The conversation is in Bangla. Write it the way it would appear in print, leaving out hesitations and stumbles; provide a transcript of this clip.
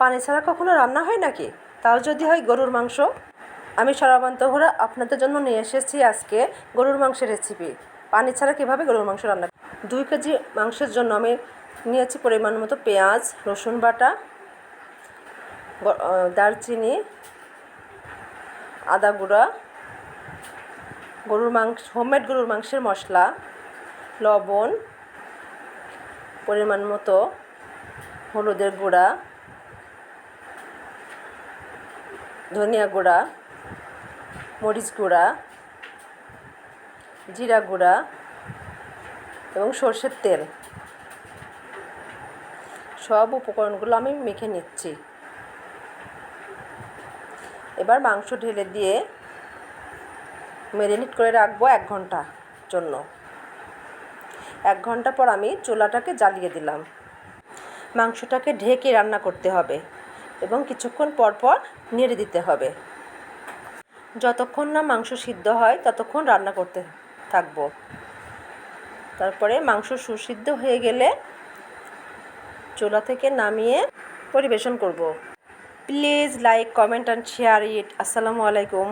পানি ছাড়া কখনো রান্না হয় নাকি? তাও যদি হয় গরুর মাংস। আমি শরাবন্ত তহুরা আপনাদের জন্য নিয়ে এসেছি আজকে গরুর মাংসের রেসিপি। পানি ছাড়া কীভাবে গরুর মাংস রান্না। 2 কেজি মাংসের জন্য আমি নিয়েছি পরিমাণ মতো পেঁয়াজ, রসুন বাটা, দারচিনি, আদা গুঁড়া, হোমমেড গরুর মাংসের মশলা, লবণ, পরিমাণ মতো হলুদের গুঁড়া, ধনিয়া গুঁড়া, মরিচ গুঁড়া, জিরা গুঁড়া এবং সরষের তেল। সব উপকরণগুলো আমি মেখে নিচ্ছি। এবার মাংস ঢেলে দিয়ে ম্যারিনেট করে রাখবো 1 ঘন্টার জন্য। 1 ঘন্টা পর আমি চুলাটাকে জ্বালিয়ে দিলাম। মাংসটাকে ঢেকে রান্না করতে হবে এবং কিছুক্ষণ পর পর নেড়ে দিতে হবে। যতক্ষণ না মাংস সিদ্ধ হয় ততক্ষণ রান্না করতে থাকবো। তারপরে মাংস সুসিদ্ধ হয়ে গেলে চুলা থেকে নামিয়ে পরিবেশন করব। Please like, comment and share it. আসসালামু আলাইকুম।